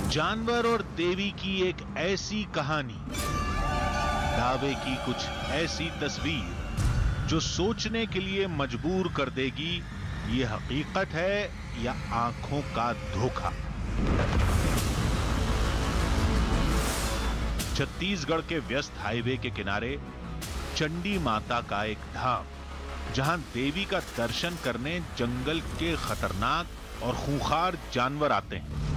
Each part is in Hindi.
जानवर और देवी की एक ऐसी कहानी, दावे की कुछ ऐसी तस्वीर जो सोचने के लिए मजबूर कर देगी ये हकीकत है या आंखों का धोखा। छत्तीसगढ़ के व्यस्त हाईवे के किनारे चंडी माता का एक धाम, जहां देवी का दर्शन करने जंगल के खतरनाक और खूंखार जानवर आते हैं।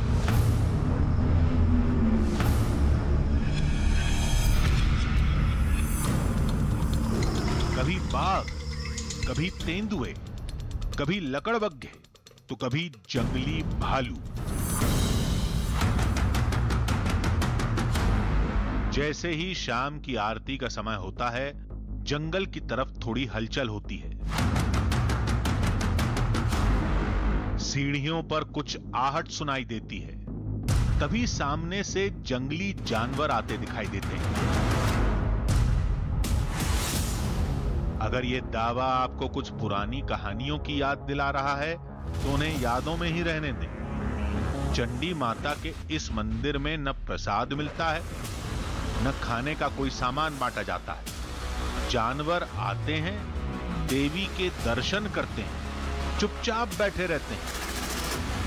कभी बाघ, कभी तेंदुए, कभी लकड़बग्घे, तो कभी जंगली भालू। जैसे ही शाम की आरती का समय होता है, जंगल की तरफ थोड़ी हलचल होती है। सीढ़ियों पर कुछ आहट सुनाई देती है। तभी सामने से जंगली जानवर आते दिखाई देते हैं। अगर यह दावा आपको कुछ पुरानी कहानियों की याद दिला रहा है तो उन्हें यादों में ही रहने दें। चंडी माता के इस मंदिर में न प्रसाद मिलता है, न खाने का कोई सामान बांटा जाता है। जानवर आते हैं, देवी के दर्शन करते हैं, चुपचाप बैठे रहते हैं,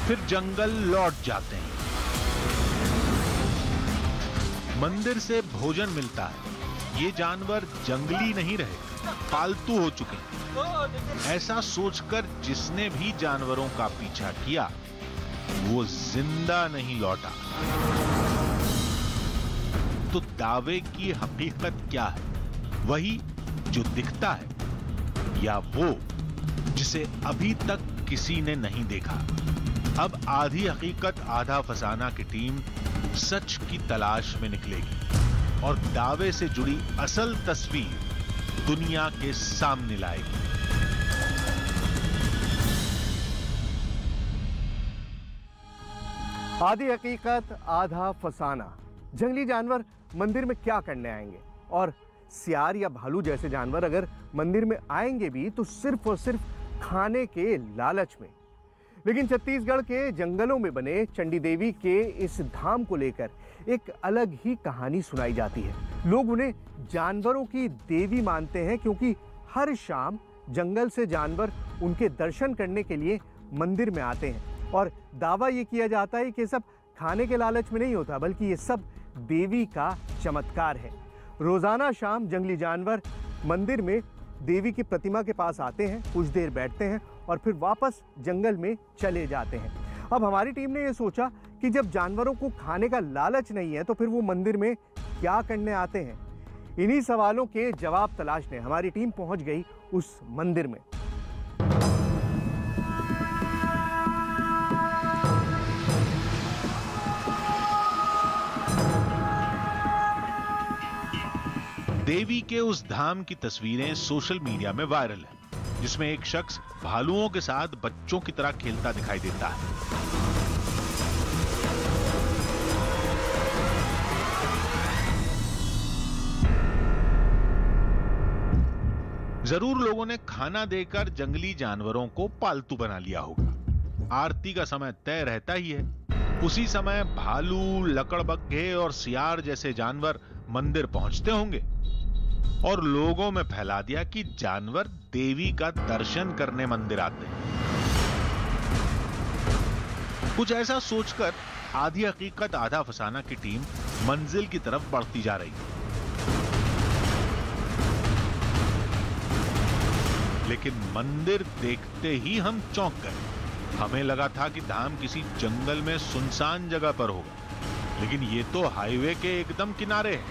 फिर जंगल लौट जाते हैं। मंदिर से भोजन मिलता है। ये जानवर जंगली नहीं रहे, पालतू हो चुके हैं। ऐसा सोचकर जिसने भी जानवरों का पीछा किया वो जिंदा नहीं लौटा। तो दावे की हकीकत क्या है? वही जो दिखता है या वो जिसे अभी तक किसी ने नहीं देखा? अब आधी हकीकत आधा फसाना की टीम सच की तलाश में निकलेगी और दावे से जुड़ी असल तस्वीर दुनिया के सामने लाएगी। आधी हकीकत आधा फसाना। जंगली जानवर मंदिर में क्या करने आएंगे? और सियार या भालू जैसे जानवर अगर मंदिर में आएंगे भी तो सिर्फ और सिर्फ खाने के लालच में। लेकिन छत्तीसगढ़ के जंगलों में बने चंडी देवी के इस धाम को लेकर एक अलग ही कहानी सुनाई जाती है। लोग उन्हें जानवरों की देवी मानते हैं क्योंकि हर शाम जंगल से जानवर उनके दर्शन करने के लिए मंदिर में आते हैं। और दावा ये किया जाता है कि सब खाने के लालच में नहीं होता, बल्कि ये सब देवी का चमत्कार है। रोजाना शाम जंगली जानवर मंदिर में देवी की प्रतिमा के पास आते हैं, कुछ देर बैठते हैं और फिर वापस जंगल में चले जाते हैं। अब हमारी टीम ने यह सोचा कि जब जानवरों को खाने का लालच नहीं है तो फिर वो मंदिर में क्या करने आते हैं? इन्हीं सवालों के जवाब तलाशने हमारी टीम पहुंच गई उस मंदिर में। देवी के उस धाम की तस्वीरें सोशल मीडिया में वायरल हैं, जिसमें एक शख्स भालुओं के साथ बच्चों की तरह खेलता दिखाई देता है। जरूर लोगों ने खाना देकर जंगली जानवरों को पालतू बना लिया होगा। आरती का समय तय रहता ही है। उसी समय भालू, लकड़बग्घे और सियार जैसे जानवर मंदिर पहुंचते होंगे और लोगों में फैला दिया कि जानवर देवी का दर्शन करने मंदिर आते हैं। कुछ ऐसा सोचकर आधी हकीकत आधा फसाना की टीम मंजिल की तरफ बढ़ती जा रही है। लेकिन मंदिर देखते ही हम चौंक गए। हमें लगा था कि धाम किसी जंगल में सुनसान जगह पर होगा, लेकिन ये तो हाईवे के एकदम किनारे है।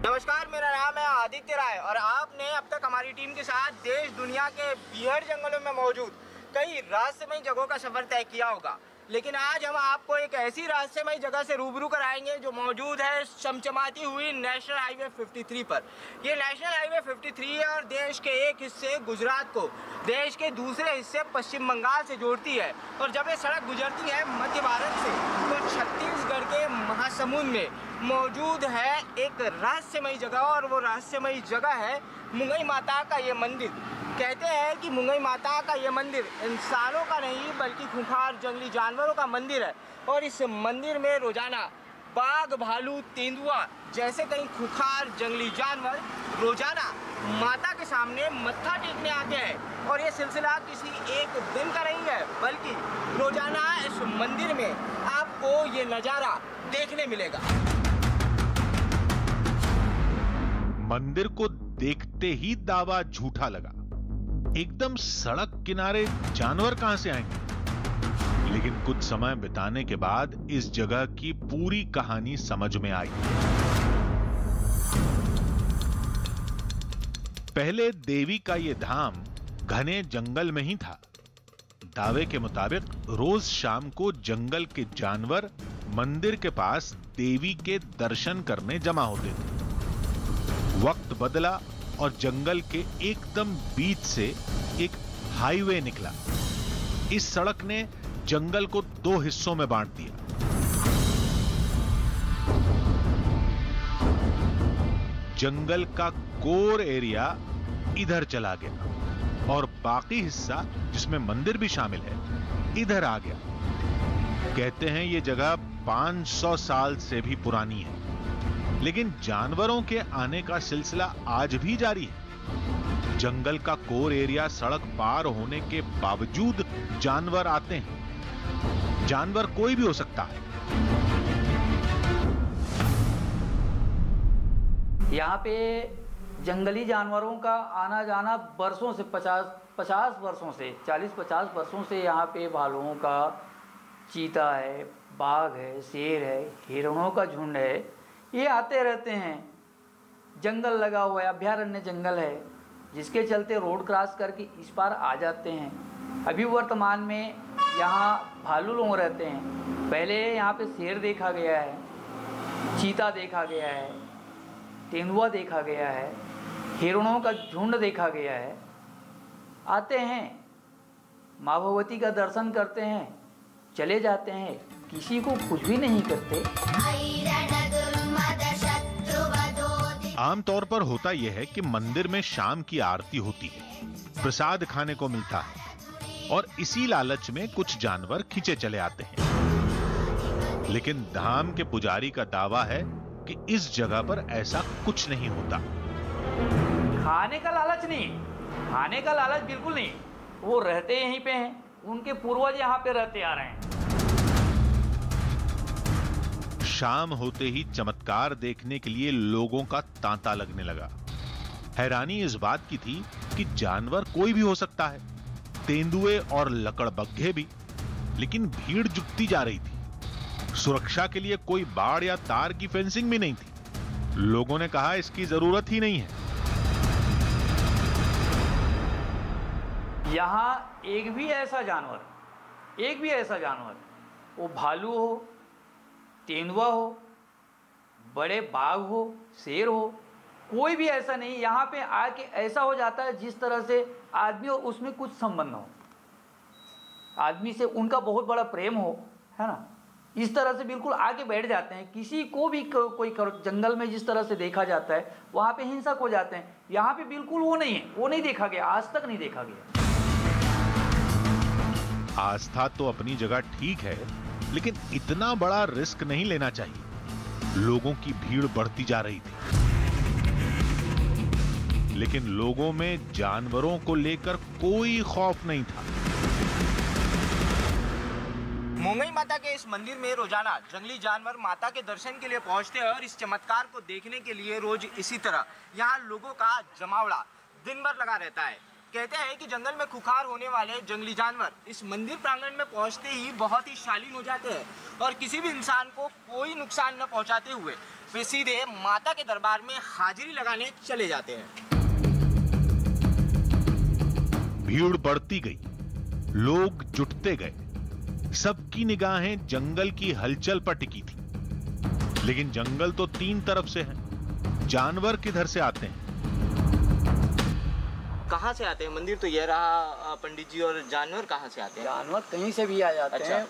नमस्कार, मेरा नाम है आदित्य राय और आपने अब तक हमारी टीम के साथ देश दुनिया के बीहड़ जंगलों में मौजूद कई रहस्यमयी जगहों का सफर तय किया होगा। लेकिन आज हम आपको एक ऐसी रहस्यमयी जगह से रूबरू कराएंगे जो मौजूद है चमचमाती हुई नेशनल हाईवे 53 पर। ये नेशनल हाईवे 53 है और देश के एक हिस्से गुजरात को देश के दूसरे हिस्से पश्चिम बंगाल से जोड़ती है। और जब ये सड़क गुजरती है मध्य भारत से तो छत्तीसगढ़ के महासमुंद में मौजूद है एक रहस्यमयी जगह, और वो रहस्यमयी जगह है मुंगई माता का ये मंदिर। कहते हैं कि मुंगई माता का ये मंदिर इंसानों का नहीं बल्कि खूंखार जंगली जानवरों का मंदिर है और इस मंदिर में रोजाना बाघ, भालू, तेंदुआ जैसे कई खूंखार जंगली जानवर रोजाना माता के सामने मत्था टेकने आते हैं और ये सिलसिला किसी एक दिन का नहीं है बल्कि रोजाना इस मंदिर में आपको ये नज़ारा देखने मिलेगा। मंदिर को देखते ही दावा झूठा लगा। एकदम सड़क किनारे जानवर कहां से आएंगे? लेकिन कुछ समय बिताने के बाद इस जगह की पूरी कहानी समझ में आई। पहले देवी का यह धाम घने जंगल में ही था। दावे के मुताबिक रोज शाम को जंगल के जानवर मंदिर के पास देवी के दर्शन करने जमा होते थे। वक्त बदला और जंगल के एकदम बीच से एक हाईवे निकला। इस सड़क ने जंगल को 2 हिस्सों में बांट दिया। जंगल का कोर एरिया इधर चला गया और बाकी हिस्सा जिसमें मंदिर भी शामिल है इधर आ गया। कहते हैं ये जगह 500 साल से भी पुरानी है, लेकिन जानवरों के आने का सिलसिला आज भी जारी है। जंगल का कोर एरिया सड़क पार होने के बावजूद जानवर आते हैं। जानवर कोई भी हो सकता है। यहाँ पे जंगली जानवरों का आना जाना बरसों से 50 वर्षों से 40-50 वर्षों से यहाँ पे भालुओं का, चीता है, बाघ है, शेर है, हिरणों का झुंड है, ये आते रहते हैं। जंगल लगा हुआ है, अभयारण्य जंगल है, जिसके चलते रोड क्रॉस करके इस पार आ जाते हैं। अभी वर्तमान में यहाँ भालू लोग रहते हैं। पहले यहाँ पे शेर देखा गया है, चीता देखा गया है, तेंदुआ देखा गया है, हिरणों का झुंड देखा गया है। आते हैं, माँ भगवती का दर्शन करते हैं, चले जाते हैं, किसी को कुछ भी नहीं करते। आमतौर पर होता यह है कि मंदिर में शाम की आरती होती है, प्रसाद खाने को मिलता है और इसी लालच में कुछ जानवर खींचे चले आते हैं। लेकिन धाम के पुजारी का दावा है कि इस जगह पर ऐसा कुछ नहीं होता। खाने का लालच नहीं, खाने का लालच बिल्कुल नहीं। वो रहते यहीं पे हैं, उनके पूर्वज यहाँ पे रहते आ रहे हैं। शाम होते ही चमत्कार देखने के लिए लोगों का तांता लगने लगा। हैरानी इस बात की थी कि जानवर कोई भी हो सकता है, तेंदुए और लकड़बग्घे भी, लेकिन भीड़ जुटती जा रही थी। सुरक्षा के लिए कोई बाड़ या तार की फेंसिंग भी नहीं थी। लोगों ने कहा इसकी जरूरत ही नहीं है। यहाँ एक भी ऐसा जानवर, वो भालू हो, तेंदुआ हो, बड़े बाघ हो, शेर हो, कोई भी ऐसा नहीं। यहाँ पे आके ऐसा हो जाता है जिस तरह से आदमी और उसमें कुछ संबंध हो, आदमी से उनका बहुत बड़ा प्रेम हो, है ना, इस तरह से बिल्कुल आके बैठ जाते हैं। किसी को भी कोई जंगल में जिस तरह से देखा जाता है वहाँ पे हिंसक हो जाते हैं। यहाँ पे बिल्कुल वो नहीं है, वो नहीं देखा गया, आज तक नहीं देखा गया। आस्था तो अपनी जगह ठीक है, लेकिन इतना बड़ा रिस्क नहीं लेना चाहिए। लोगों की भीड़ बढ़ती जा रही थी, लेकिन लोगों में जानवरों को लेकर कोई खौफ नहीं था। मुंगई माता के इस मंदिर में रोजाना जंगली जानवर माता के दर्शन के लिए पहुंचते हैं और इस चमत्कार को देखने के लिए रोज इसी तरह यहाँ लोगों का जमावड़ा दिन भर लगा रहता है। कहते हैं कि जंगल में खुखार होने वाले जंगली जानवर इस मंदिर प्रांगण में पहुंचते ही बहुत ही शालीन हो जाते हैं और किसी भी इंसान को कोई नुकसान न पहुंचाते हुए वे सीधे माता के दरबार में हाजिरी लगाने चले जाते हैं। भीड़ बढ़ती गई, लोग जुटते गए, सबकी निगाहें जंगल की हलचल पर टिकी थी। लेकिन जंगल तो 3 तरफ से है, जानवर किधर से आते हैं? कहाँ से आते हैं? मंदिर तो ये रहा पंडित जी, और जानवर कहाँ से आते हैं? जानवर कहीं से भी आ जाते हैं।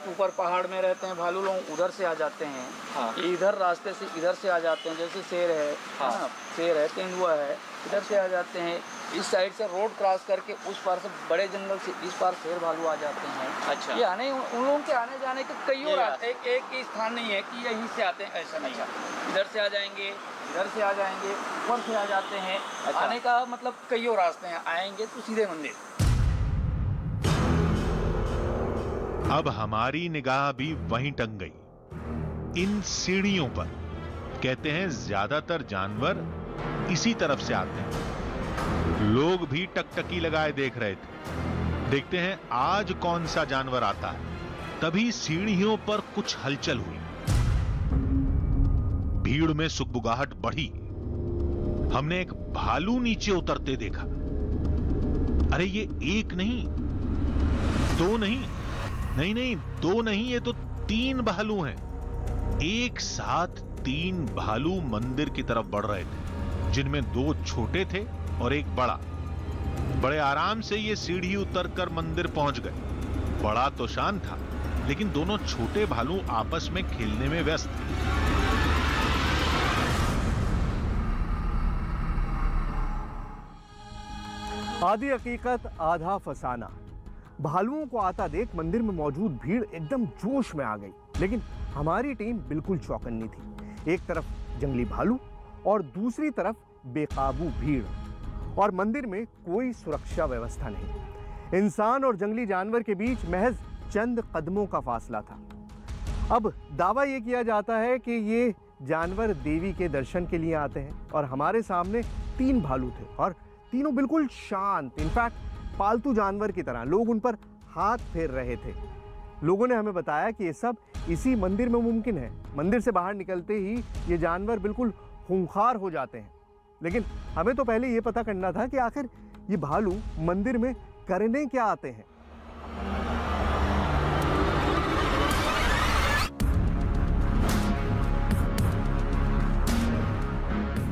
ऊपर पहाड़ में रहते हैं भालू लोग, उधर से आ जाते हैं। हाँ। इधर रास्ते से इधर से आ जाते हैं, जैसे शेर है, हाँ। शेर है, तेंदुआ है, इधर से आ जाते हैं। इस साइड से रोड क्रॉस करके उस पार से बड़े जंगल से इस पार शेर भालू आ जाते हैं। अच्छा। ये आने उन लोगों के आने जाने के कई और एक ही स्थान नहीं है कि यहीं से आते हैं, ऐसा नहीं है। इधर से आ जाएंगे, इधर से आ जाएंगे, ऊपर से आ जाते हैं। अच्छा। आने का मतलब कई और रास्ते हैं, आएंगे तो सीधे मंदिर। अब हमारी निगाह भी वहीं टंग गई, इन सीढ़ियों पर। कहते हैं ज्यादातर जानवर इसी तरफ से आते हैं। लोग भी टकटकी लगाए देख रहे थे। देखते हैं आज कौन सा जानवर आता है। तभी सीढ़ियों पर कुछ हलचल हुई। भीड़ में सुगबुगाहट बढ़ी। हमने एक भालू नीचे उतरते देखा। अरे ये एक नहीं, दो नहीं, नहीं, दो नहीं, ये तो 3 भालू हैं। एक साथ 3 भालू मंदिर की तरफ बढ़ रहे थे, जिनमें 2 छोटे थे और एक बड़ा। बड़े आराम से ये सीढ़ी उतरकर मंदिर पहुंच गए। बड़ा तो शांत था, लेकिन दोनों छोटे भालू आपस में खेलने में व्यस्त थे। आधी हकीकत आधा फसाना। भालुओं को आता देख मंदिर में मौजूद भीड़ एकदम जोश में आ गई, लेकिन हमारी टीम बिल्कुल चौकन्नी थी। एक तरफ जंगली भालू और दूसरी तरफ बेकाबू भीड़, और मंदिर में कोई सुरक्षा व्यवस्था नहीं। इंसान और जंगली जानवर के बीच महज चंद कदमों का फासला था। अब दावा यह किया जाता है कि ये जानवर देवी के दर्शन के लिए आते हैं, और हमारे सामने 3 भालू थे और तीनों बिल्कुल शांत, इनफैक्ट पालतू जानवर की तरह। लोग उन पर हाथ फेर रहे थे। लोगों ने हमें बताया कि ये सब इसी मंदिर में मुमकिन है। मंदिर से बाहर निकलते ही ये जानवर बिल्कुल खूंखार हो जाते हैं। लेकिन हमें तो पहले ये पता करना था कि आखिर ये भालू मंदिर में करने क्या आते हैं।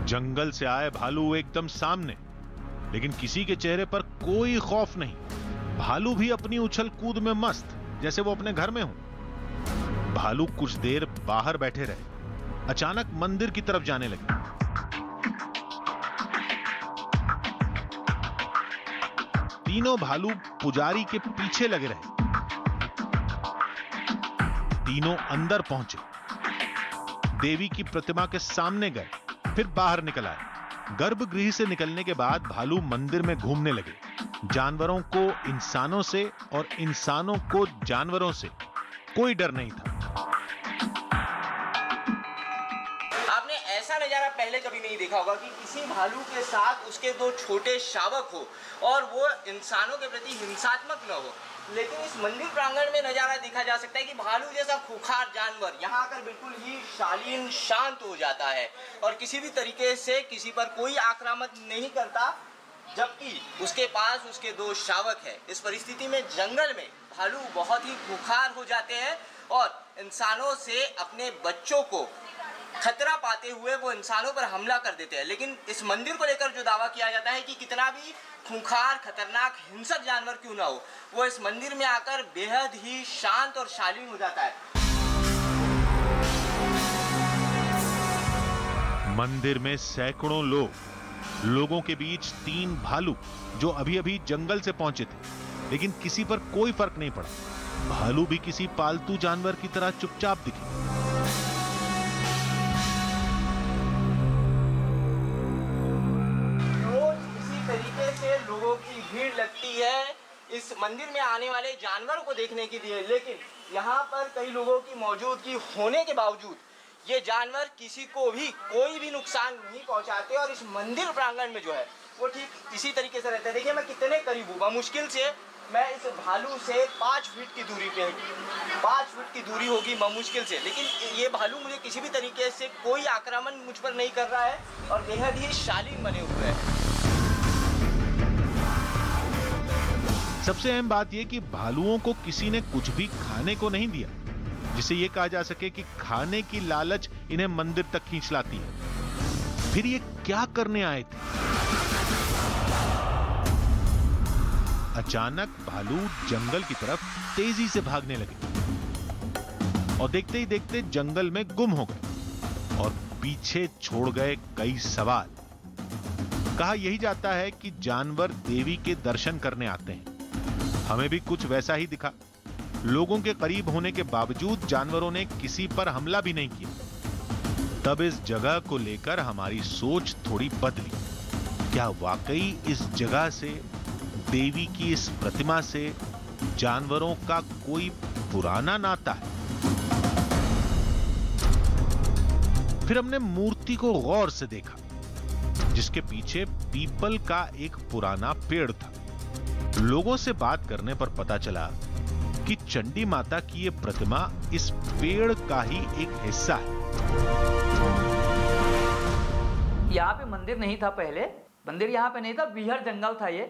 जंगल से आए भालू एकदम सामने, लेकिन किसी के चेहरे पर कोई खौफ नहीं। भालू भी अपनी उछल कूद में मस्त, जैसे वो अपने घर में हो। भालू कुछ देर बाहर बैठे रहे, अचानक मंदिर की तरफ जाने लगे। तीनों भालू पुजारी के पीछे लगे रहे। तीनों अंदर पहुंचे, देवी की प्रतिमा के सामने गए, फिर बाहर निकल आए। गर्भगृह से निकलने के बाद भालू मंदिर में घूमने लगे। जानवरों को इंसानों से और इंसानों को जानवरों से कोई डर नहीं था। आपने ऐसा नजारा पहले कभी नहीं देखा होगा कि किसी भालू के साथ उसके 2 छोटे शावक हो और वो इंसानों के प्रति हिंसात्मक न हो। लेकिन इस मंदिर प्रांगण में नजारा देखा जा सकता है कि भालू जैसा खूंखार जानवर यहाँ आकर बिल्कुल ही शालीन शांत हो जाता है और किसी भी तरीके से किसी पर कोई आक्रामक नहीं करता, जबकि उसके पास उसके 2 शावक हैं। इस परिस्थिति में जंगल में भालू बहुत ही खूंखार हो जाते हैं और इंसानों से अपने बच्चों को खतरा पाते हुए वो इंसानों पर हमला कर देते हैं। लेकिन इस मंदिर को लेकर जो दावा किया जाता है कि कितना भी खूंखार, खतरनाक, हिंसक जानवर क्यों ना हो, वो इस मंदिर में आकर बेहद ही शांत और शालीन हो जाता है। मंदिर में सैकड़ों लोगों के बीच 3 भालू जो अभी-अभी जंगल से पहुंचे थे, लेकिन किसी पर कोई फर्क नहीं पड़ा। भालू भी किसी पालतू जानवर की तरह चुपचाप दिखे। तरीके से लोगों की भीड़ लगती है इस मंदिर में आने वाले जानवरों को देखने के लिए, लेकिन यहाँ पर कई लोगों की मौजूदगी होने के बावजूद ये जानवर किसी को भी कोई भी नुकसान नहीं पहुँचाते और इस मंदिर प्रांगण में जो है वो ठीक इसी तरीके से रहते हैं। देखिए मैं कितने करीब हूँ, मुश्किल से मैं इस भालू से 5 फीट की दूरी पे, 5 फीट की दूरी होगी मुश्किल से, लेकिन ये भालू मुझे किसी भी तरीके से कोई आक्रमण मुझ पर नहीं कर रहा है और बेहद ही शालीन बने हुए हैं। सबसे अहम बात यह कि भालुओं को किसी ने कुछ भी खाने को नहीं दिया, जिसे यह कहा जा सके कि खाने की लालच इन्हें मंदिर तक खींच लाती है। फिर ये क्या करने आए थे? अचानक भालू जंगल की तरफ तेजी से भागने लगे और देखते ही देखते जंगल में गुम हो गए और पीछे छोड़ गए कई सवाल। कहा यही जाता है कि जानवर देवी के दर्शन करने आते हैं। हमें भी कुछ वैसा ही दिखा। लोगों के करीब होने के बावजूद जानवरों ने किसी पर हमला भी नहीं किया। तब इस जगह को लेकर हमारी सोच थोड़ी बदली। क्या वाकई इस जगह से, देवी की इस प्रतिमा से जानवरों का कोई पुराना नाता है? फिर हमने मूर्ति को गौर से देखा, जिसके पीछे पीपल का एक पुराना पेड़ था। लोगों से बात करने पर पता चला कि चंडी माता की यह प्रतिमा इस पेड़ का ही एक हिस्सा है। यहाँ पे मंदिर नहीं था पहले, मंदिर यहाँ पे नहीं था, बीहड़ जंगल था ये,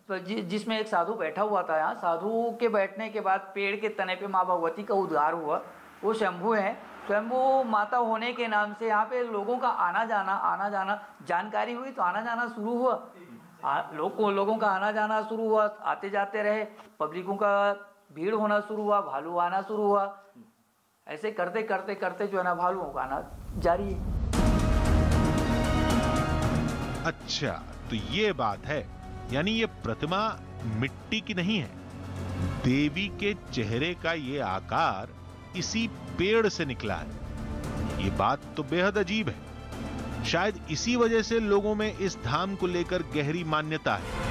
तो जिसमें एक साधु बैठा हुआ था। यहाँ साधु के बैठने के बाद पेड़ के तने पे माँ भगवती का उद्धार हुआ। वो शंभू है, शंभू माता होने के नाम से यहाँ पे लोगों का आना जाना जानकारी हुई तो आना जाना शुरू हुआ। लोगों का आना जाना शुरू हुआ, आते जाते रहे, पब्लिकों का भीड़ होना शुरू हुआ, भालू आना शुरू हुआ। ऐसे करते करते करते जो है ना भालुओं का आना जारी है। अच्छा, तो ये बात है, यानी ये प्रतिमा मिट्टी की नहीं है। देवी के चेहरे का ये आकार इसी पेड़ से निकला है। ये बात तो बेहद अजीब है। शायद इसी वजह से लोगों में इस धाम को लेकर गहरी मान्यता है।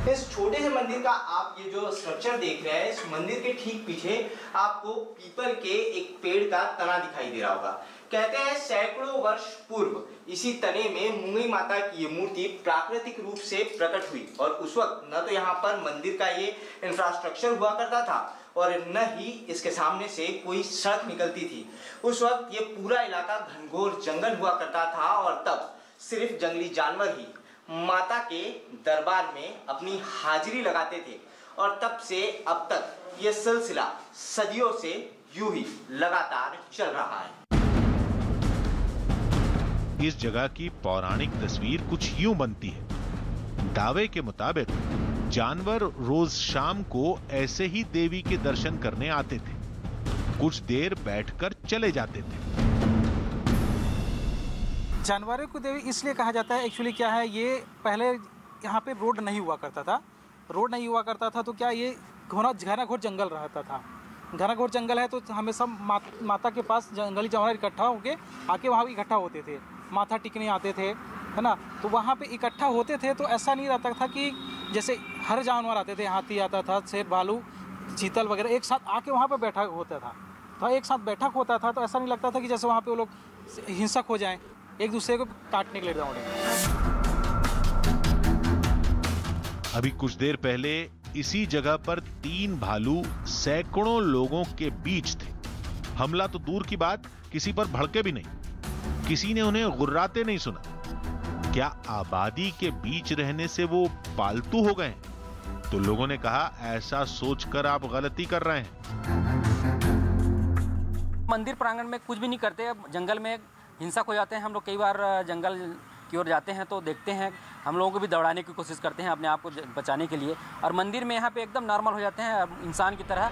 इस छोटे से मंदिर का आप ये जो स्ट्रक्चर देख रहे हैं, इस मंदिर के ठीक पीछे आपको पीपल के एक पेड़ का तना दिखाई दे रहा होगा। कहते हैं सैकड़ों वर्ष पूर्व इसी तने में मुंगई माता की ये मूर्ति प्राकृतिक रूप से प्रकट हुई और उस वक्त न तो यहाँ पर मंदिर का ये इंफ्रास्ट्रक्चर हुआ करता था और न ही इसके सामने से कोई सड़क निकलती थी। उस वक्त ये पूरा इलाका घनघोर जंगल हुआ करता था और तब सिर्फ जंगली जानवर ही माता के दरबार में अपनी हाजिरी लगाते थे और तब से अब तक ये सिलसिला सदियों से यूं ही लगातार चल रहा है। इस जगह की पौराणिक तस्वीर कुछ यूं बनती है। दावे के मुताबिक जानवर रोज शाम को ऐसे ही देवी के दर्शन करने आते थे, कुछ देर बैठकर चले जाते थे। जानवरों को देवी इसलिए कहा जाता है, एक्चुअली क्या है, ये पहले यहाँ पे रोड नहीं हुआ करता था। रोड नहीं हुआ करता था तो क्या ये घना घोर जंगल रहता था। घना घोर जंगल है तो हमेशा माता के पास जंगली जानवर इकट्ठा होके आके वहाँ भी इकट्ठा होते थे, माथा टिकने आते थे, है ना। तो वहाँ पे इकट्ठा होते थे तो ऐसा नहीं रहता था कि जैसे हर जानवर आते थे, हाथी आता था, शेर, भालू, चीतल वगैरह एक साथ आके वहाँ पे बैठक होता था। तो एक साथ बैठक होता था तो ऐसा नहीं लगता था कि जैसे वहाँ पे वो लोग हिंसक हो जाएं, एक दूसरे को काटने के लिए दौड़े। अभी कुछ देर पहले इसी जगह पर 3 भालू सैकड़ों लोगों के बीच थे। हमला तो दूर की बात, किसी पर भड़के भी नहीं, किसी ने उन्हें गुर्राते नहीं सुना। क्या आबादी के बीच रहने से वो पालतू हो गए? तो लोगों ने कहा ऐसा सोचकर आप गलती कर रहे हैं। मंदिर प्रांगण में कुछ भी नहीं करते, जंगल में हिंसक हो जाते हैं। हम लोग कई बार जंगल की ओर जाते हैं तो देखते हैं, हम लोगों को भी दौड़ाने की कोशिश करते हैं अपने आप को बचाने के लिए, और मंदिर में यहाँ पे एकदम नॉर्मल हो जाते हैं इंसान की तरह।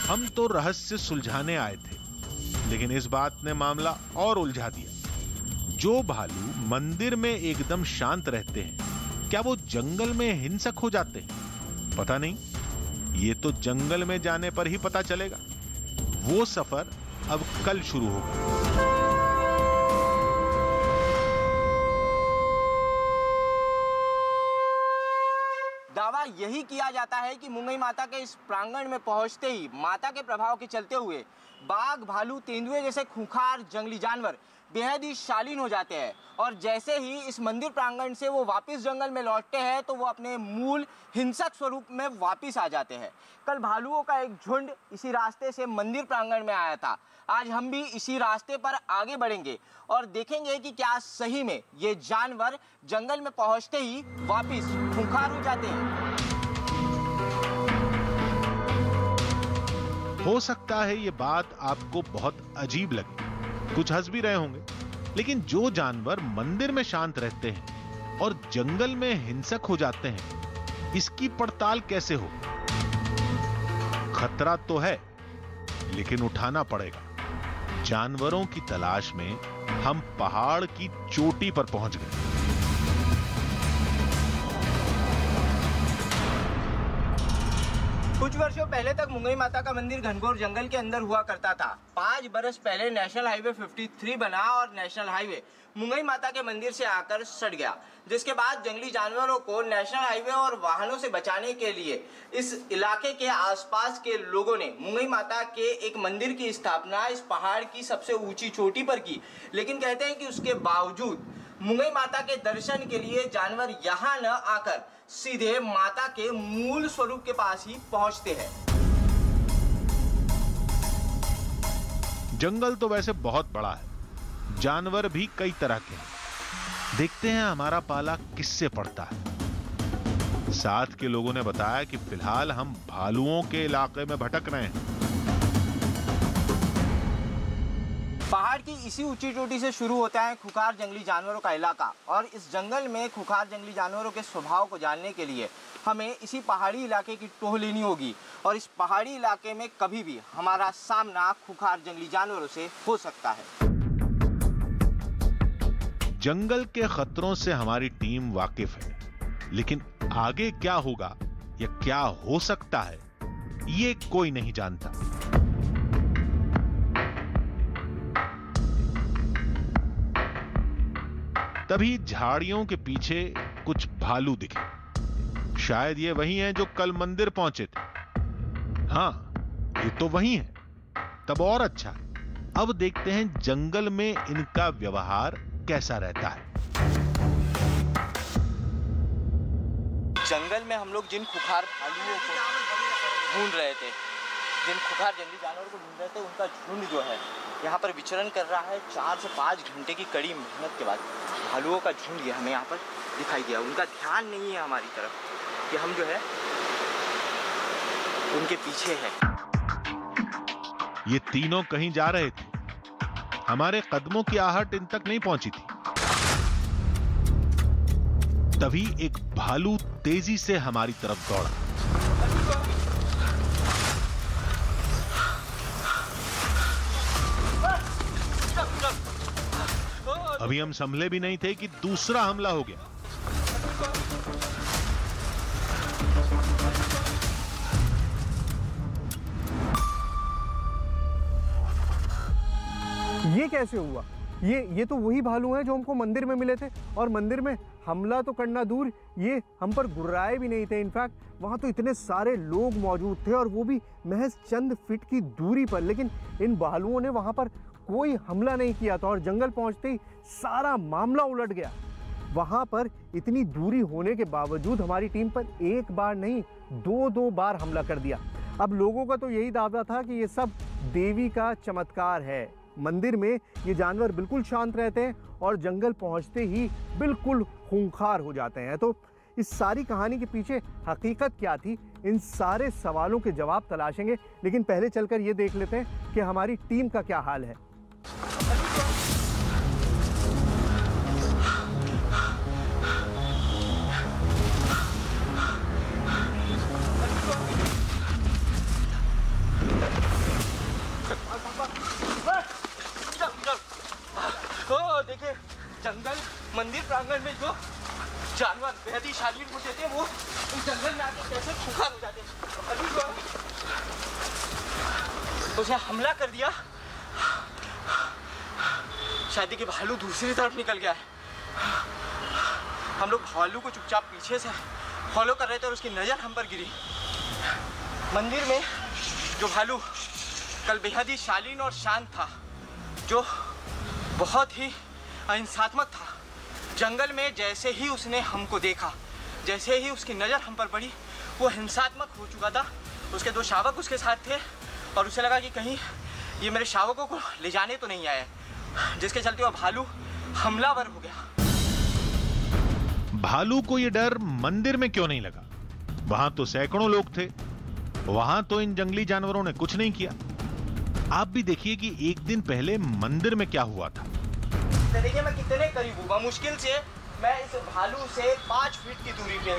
हम तो रहस्य सुलझाने आए थे, लेकिन इस बात ने मामला और उलझा दिया। जो भालू मंदिर में एकदम शांत रहते हैं, क्या वो जंगल में हिंसक हो जाते हैं? पता नहीं, ये तो जंगल में जाने पर ही पता चलेगा। वो सफर अब कल शुरू होगा। दावा यही किया जाता है कि मुंगई माता के इस प्रांगण में पहुंचते ही माता के प्रभाव के चलते हुए बाघ, भालू, तेंदुए जैसे खूंखार जंगली जानवर बेहद ही शालीन हो जाते हैं और जैसे ही इस मंदिर प्रांगण से वो वापस जंगल में लौटते हैं तो वो अपने मूल हिंसक स्वरूप में वापस आ जाते हैं। कल भालुओं का एक झुंड इसी रास्ते से मंदिर प्रांगण में आया था। आज हम भी इसी रास्ते पर आगे बढ़ेंगे और देखेंगे कि क्या सही में ये जानवर जंगल में पहुंचते ही वापस खूंखार हो जाते हैं। हो सकता है ये बात आपको बहुत अजीब लगे, कुछ हंस भी रहे होंगे, लेकिन जो जानवर मंदिर में शांत रहते हैं और जंगल में हिंसक हो जाते हैं, इसकी पड़ताल कैसे हो? खतरा तो है, लेकिन उठाना पड़ेगा। जानवरों की तलाश में हम पहाड़ की चोटी पर पहुंच गए। कुछ वर्षों पहले तक मुंगई माता का मंदिर घनघोर जंगल के अंदर हुआ करता था। 5 बरस पहले नेशनल हाईवे 53 बना और नेशनल हाईवे मुंगई माता के मंदिर से आकर सट गया, जिसके बाद जंगली जानवरों को नेशनल हाईवे और वाहनों से बचाने के लिए इस इलाके के आसपास के लोगों ने मुंगई माता के एक मंदिर की स्थापना इस पहाड़ की सबसे ऊंची चोटी पर की। लेकिन कहते हैं कि उसके बावजूद मुंगई माता के दर्शन के लिए जानवर यहाँ न आकर सीधे माता के मूल स्वरूप के पास ही पहुंचते हैं। जंगल तो वैसे बहुत बड़ा है, जानवर भी कई तरह के हैं। देखते हैं हमारा पाला किससे पड़ता है। साथ के लोगों ने बताया कि फिलहाल हम भालुओं के इलाके में भटक रहे हैं। पहाड़ की इसी ऊंची चोटी से शुरू होता है खुंखार जंगली जानवरों का इलाका, और इस जंगल में खुंखार जंगली जानवरों के स्वभाव को जानने के लिए हमें इसी पहाड़ी इलाके की टोह लेनी होगी। और इस पहाड़ी इलाके में कभी भी हमारा सामना खुंखार जंगली जानवरों से हो सकता है। जंगल के खतरों से हमारी टीम वाकिफ है, लेकिन आगे क्या होगा या क्या हो सकता है ये कोई नहीं जानता। तभी झाड़ियों के पीछे कुछ भालू दिखे। शायद ये वही हैं जो कल मंदिर पहुंचे थे। हाँ, ये तो वही हैं। तब और अच्छा है। अब देखते हैं जंगल में इनका व्यवहार कैसा रहता है। जंगल में हम लोग जिन खुंखार भालुओं को ढूंढ रहे थे, जिन खुंखार जंगली जानवरों को ढूंढ रहे थे, उनका झुंड जो है यहाँ पर विचरण कर रहा है। 4 से 5 घंटे की कड़ी मेहनत के बाद भालुओं का झुंड हमें यहाँ पर दिखाई दिया। उनका ध्यान नहीं है हमारी तरफ कि हम जो है उनके पीछे है। ये तीनों कहीं जा रहे थे। हमारे कदमों की आहट इन तक नहीं पहुंची थी। तभी एक भालू तेजी से हमारी तरफ दौड़ा। अभी हम संभले भी नहीं थे कि दूसरा हमला हो गया। ये कैसे हुआ? ये तो वही भालू हैं जो हमको मंदिर में मिले थे, और मंदिर में हमला तो करना दूर, ये हम पर गुर्राए भी नहीं थे। इनफैक्ट वहाँ तो इतने सारे लोग मौजूद थे, और वो भी महज चंद फीट की दूरी पर। लेकिन इन भालुओं ने वहाँ पर कोई हमला नहीं किया था, और जंगल पहुँचते ही सारा मामला उलट गया। वहाँ पर इतनी दूरी होने के बावजूद हमारी टीम पर एक बार नहीं 2 बार हमला कर दिया। अब लोगों का तो यही दावा था कि ये सब देवी का चमत्कार है। मंदिर में ये जानवर बिल्कुल शांत रहते हैं और जंगल पहुंचते ही बिल्कुल खूंखार हो जाते हैं। तो इस सारी कहानी के पीछे हकीकत क्या थी, इन सारे सवालों के जवाब तलाशेंगे। लेकिन पहले चलकर ये देख लेते हैं कि हमारी टीम का क्या हाल है। देखिए, जंगल मंदिर प्रांगण में जो जानवर बेहद ही शालीन होते थे, वो इस जंगल में आके कैसे खुंखार हो जाते हैं। अभी जो उसे हमला कर दिया, शादी के भालू दूसरी तरफ निकल गया है। हम लोग भालू को चुपचाप पीछे से फॉलो कर रहे थे और उसकी नज़र हम पर गिरी। मंदिर में जो भालू कल बेहद ही शालीन और शांत था, जो बहुत ही अहिंसात्मक था, जंगल में जैसे ही उसने हमको देखा, जैसे ही उसकी नज़र हम पर पड़ी, वो हिंसात्मक हो चुका था। उसके 2 शावक उसके साथ थे, और उसे लगा कि कहीं ये मेरे शावकों को ले जाने तो नहीं आए, जिसके चलते वो भालू हमलावर हो गया। भालू को ये डर मंदिर में क्यों नहीं लगा? वहां तो सैकड़ों लोग थे, वहां तो इन जंगली जानवरों ने कुछ नहीं किया। आप भी देखिए कि एक दिन पहले मंदिर में क्या हुआ था। देखिए मैं कितने करीब हूँ, मुश्किल से मैं इस भालू से 5 फीट की दूरी पे,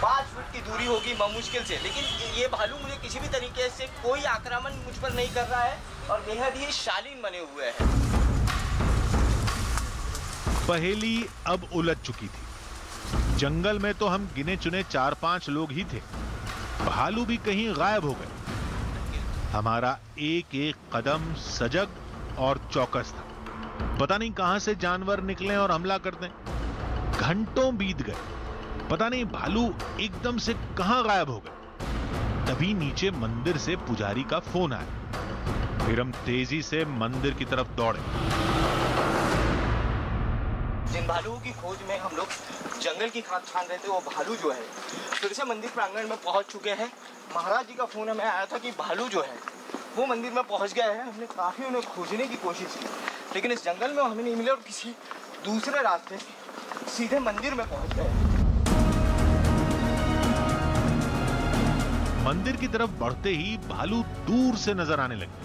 5 फीट की दूरी होगी मुश्किल से। लेकिन ये भालू मुझे किसी भी तरीके से कोई आक्रमण मुझ पर नहीं कर रहा है। और बेहद ही शालीन बने हुए हैं। पहेली अब उलझ चुकी थी। जंगल में तो हम गिने चुने 4-5 लोग ही थे, भालू भी कहीं गायब हो गए। हमारा एक एक कदम सजग और चौकस था। पता नहीं कहां से जानवर निकले और हमला कर दें। घंटों बीत गए, पता नहीं भालू एकदम से कहां गायब हो गए। तभी नीचे मंदिर से पुजारी का फोन आया। फिर हम तेजी से मंदिर की तरफ दौड़े। जिन भालुओं की खोज में हम लोग जंगल की खाद छान रहे थे, वो भालू जो है फिर से मंदिर प्रांगण में पहुंच चुके हैं। महाराज जी का फोन हमें आया था कि भालू जो है वो मंदिर में पहुंच गए हैं। हमने काफी उन्हें खोजने की कोशिश की, लेकिन इस जंगल में हमें नहीं मिले और किसी दूसरे रास्ते से सीधे मंदिर में पहुंच गए। मंदिर की तरफ बढ़ते ही भालू दूर से नजर आने लगे।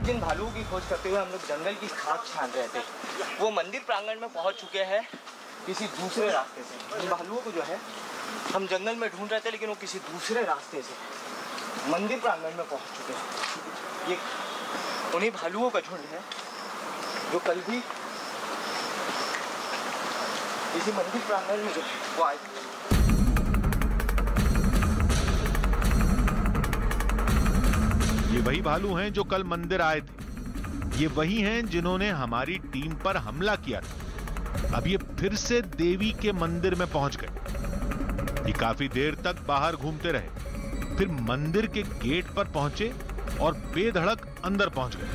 जिन भालुओं की खोज करते हुए हम लोग जंगल की खाद छान रहे थे, वो मंदिर प्रांगण में पहुंच चुके हैं किसी दूसरे रास्ते से। जिन भालुओं को जो है हम जंगल में ढूंढ रहे थे, लेकिन वो किसी दूसरे रास्ते से मंदिर प्रांगण में पहुंच चुके हैं। ये उन्हीं भालुओं का झुंड है जो कल भी इसी मंदिर प्रांगण में जो है वो आए थे। ये वही भालू हैं जो कल मंदिर आए थे। ये वही हैं जिन्होंने हमारी टीम पर हमला किया था। अब ये फिर से देवी के मंदिर में पहुंच गए। ये काफी देर तक बाहर घूमते रहे, फिर मंदिर के गेट पर पहुंचे और बेधड़क अंदर पहुंच गए।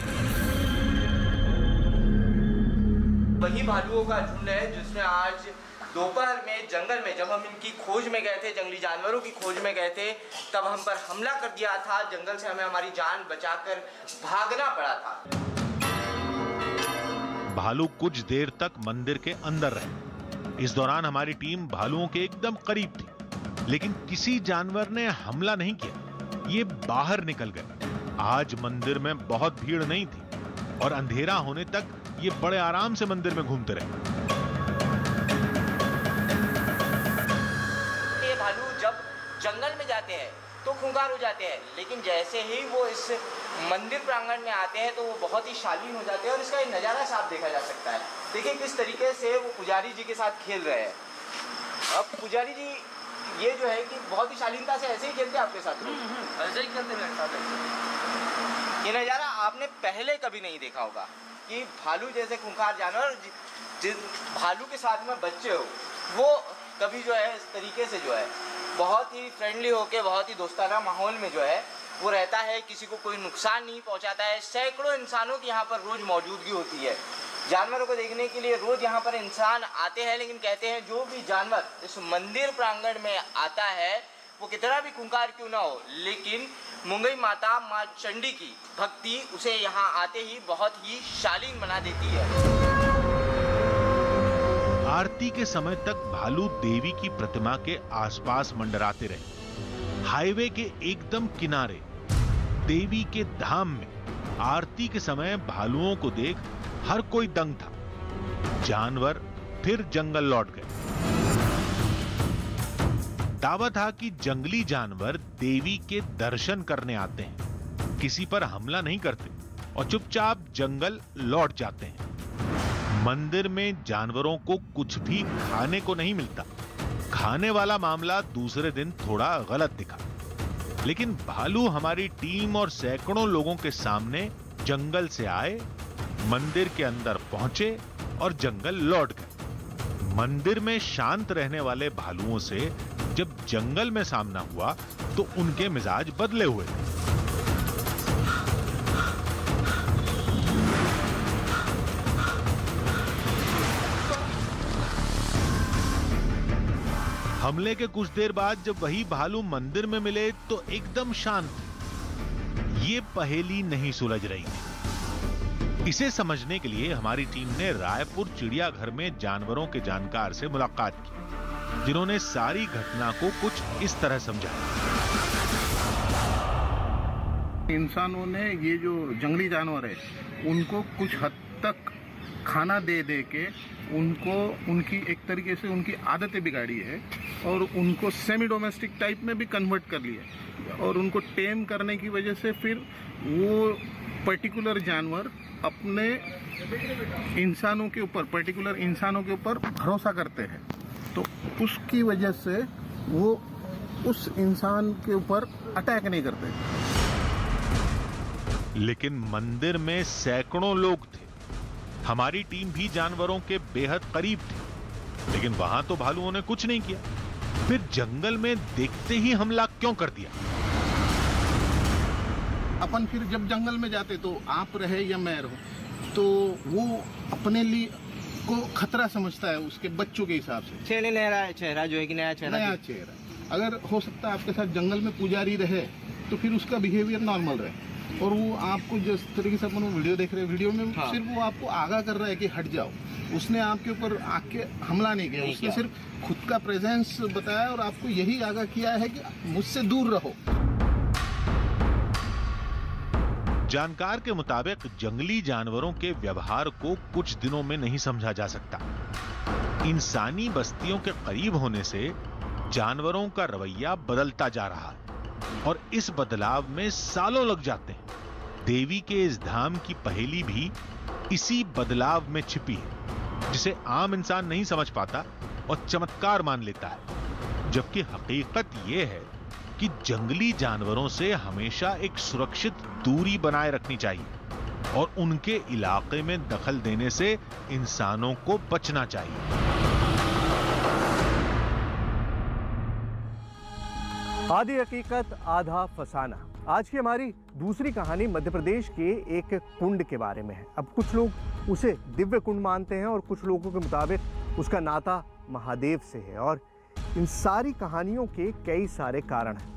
वही भालुओं का झुंड है जिसने आज दोपहर में जंगल में, जब हम इनकी खोज में गए थे, जंगली जानवरों की खोज में गए थे, तब हम पर हमला कर दिया था। जंगल से हमें हमारी जान बचाकर भागना पड़ा था। भालू कुछ देर तक मंदिर के अंदर रहे। इस दौरान हमारी टीम भालुओं के एकदम करीब थी, लेकिन किसी जानवर ने हमला नहीं किया। ये बाहर निकल गए। आज मंदिर में बहुत भीड़ नहीं थी और अंधेरा होने तक ये बड़े आराम से मंदिर में घूमते रहे। ये भालू जब जंगल में जाते हैं तो खूंखार हो जाते हैं, लेकिन जैसे ही वो इस मंदिर प्रांगण में आते हैं तो वो बहुत ही शालीन हो जाते हैं और इसका एक नज़ारा साफ देखा जा सकता है। देखिए किस तरीके से वो पुजारी जी के साथ खेल रहे हैं। अब पुजारी जी ये जो है कि बहुत ही शालीनता से ऐसे ही खेलते हैं आपके साथ, ऐसे ही खेलते हैं। ये नज़ारा आपने पहले कभी नहीं देखा होगा कि भालू जैसे खूंखार जानवर, जिस भालू के साथ में बच्चे हो, वो कभी जो है इस तरीके से जो है बहुत ही फ्रेंडली होके, बहुत ही दोस्ताना माहौल में जो है वो रहता है। किसी को कोई नुकसान नहीं पहुंचाता है। सैकड़ों इंसानों की यहाँ पर रोज मौजूदगी होती है। जानवरों को देखने के लिए रोज यहाँ पर इंसान आते हैं, लेकिन कहते हैं जो भी जानवर इस मंदिर प्रांगण में आता है वो कितना भी खूंखार क्यों ना हो, लेकिन मुंगई माता माँ चंडी की भक्ति उसे यहाँ आते ही बहुत ही शालीन बना देती है। आरती के समय तक भालू देवी की प्रतिमा के आसपास मंडराते रहे। हाईवे के एकदम किनारे देवी के धाम में आरती के समय भालुओं को देख हर कोई दंग था। जानवर फिर जंगल लौट गए। दावा था कि जंगली जानवर देवी के दर्शन करने आते हैं, किसी पर हमला नहीं करते और चुपचाप जंगल लौट जाते हैं। मंदिर में जानवरों को कुछ भी खाने को नहीं मिलता। खाने वाला मामला दूसरे दिन थोड़ा गलत दिखा, लेकिन भालू हमारी टीम और सैकड़ों लोगों के सामने जंगल से आए, मंदिर के अंदर पहुंचे और जंगल लौट गए। मंदिर में शांत रहने वाले भालुओं से जब जंगल में सामना हुआ तो उनके मिजाज बदले हुए थे। हमले के कुछ देर बाद जब वही भालू मंदिर में मिले तो एकदम शांत थे। ये पहेली नहीं सुलझ रही थी। इसे समझने के लिए हमारी टीम ने रायपुर चिड़ियाघर में जानवरों के जानकार से मुलाकात की, जिन्होंने सारी घटना को कुछ इस तरह समझाया। इंसानों ने ये जो जंगली जानवर है उनको कुछ हद तक खाना दे दे के उनको उनकी एक तरीके से उनकी आदतें बिगाड़ी है और उनको सेमी डोमेस्टिक टाइप में भी कन्वर्ट कर लिया। और उनको टेम करने की वजह से फिर वो पर्टिकुलर जानवर अपने इंसानों के ऊपर, पर्टिकुलर इंसानों के ऊपर भरोसा करते हैं, तो उसकी वजह से वो उस इंसान के ऊपर अटैक नहीं करते। लेकिन मंदिर में सैकड़ों लोग थे। हमारी टीम भी जानवरों के बेहद करीब थी, लेकिन वहां तो भालुओं ने कुछ नहीं किया। फिर जंगल में देखते ही हमला क्यों कर दिया? अपन फिर जब जंगल में जाते तो आप रहे या मैं रहूं, तो वो अपने लिए को खतरा समझता है उसके बच्चों के हिसाब से। नया चेहरा जो है कि नया चेहरा अगर हो सकता है आपके साथ जंगल में पुजारी रहे तो फिर उसका बिहेवियर नॉर्मल रहे, और वो आपको जिस तरीके से अपन वीडियो देख रहे हैं, वीडियो में सिर्फ वो आपको आगाह कर रहा है कि हट जाओ। उसने आपके ऊपर आके हमला नहीं किया, उसने सिर्फ खुद का प्रेजेंस बताया और आपको यही आगाह किया है कि मुझसे दूर रहो। जानकार के मुताबिक जंगली जानवरों के व्यवहार को कुछ दिनों में नहीं समझा जा सकता। इंसानी बस्तियों के करीब होने से जानवरों का रवैया बदलता जा रहा है और इस बदलाव में सालों लग जाते हैं। देवी के इस धाम की पहेली भी इसी बदलाव में छिपी है, जिसे आम इंसान नहीं समझ पाता और चमत्कार मान लेता है। जबकि हकीकत यह है कि जंगली जानवरों से हमेशा एक सुरक्षित दूरी बनाए रखनी चाहिए और उनके इलाके में दखल देने से इंसानों को बचना चाहिए। आधी हकीकत आधा फसाना। आज की हमारी दूसरी कहानी मध्य प्रदेश के एक कुंड के बारे में है। अब कुछ लोग उसे दिव्य कुंड मानते हैं और कुछ लोगों के मुताबिक उसका नाता महादेव से है, और इन सारी कहानियों के कई सारे कारण हैं।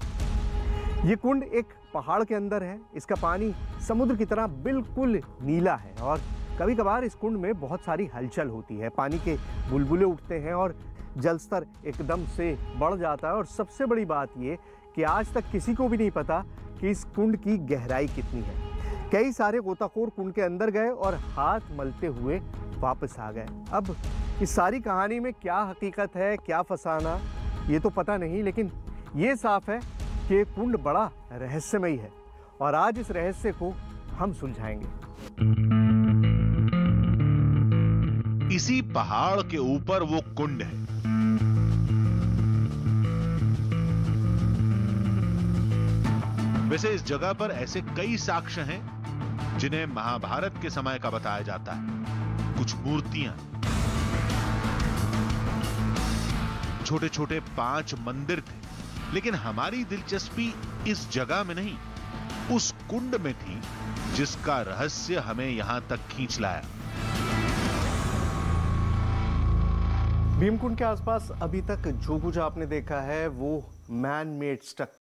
ये कुंड एक पहाड़ के अंदर है, इसका पानी समुद्र की तरह बिल्कुल नीला है और कभी कभार इस कुंड में बहुत सारी हलचल होती है। पानी के बुलबुले उठते हैं और जल स्तर एकदम से बढ़ जाता है। और सबसे बड़ी बात ये कि आज तक किसी को भी नहीं पता कि इस कुंड की गहराई कितनी है। कई सारे गोताखोर कुंड के अंदर गए और हाथ मलते हुए वापस आ गए। अब इस सारी कहानी में क्या हकीकत है, क्या फसाना, ये तो पता नहीं, लेकिन ये साफ है कि कुंड बड़ा रहस्यमयी है और आज इस रहस्य को हम सुलझाएंगे। इसी पहाड़ के ऊपर वो कुंड है। वैसे इस जगह पर ऐसे कई साक्ष्य हैं जिन्हें महाभारत के समय का बताया जाता है। कुछ मूर्तियां, छोटे छोटे 5 मंदिर थे, लेकिन हमारी दिलचस्पी इस जगह में नहीं, उस कुंड में थी जिसका रहस्य हमें यहां तक खींच लाया। भीमकुंड के आसपास अभी तक जो कुछ आपने देखा है वो मैन मेड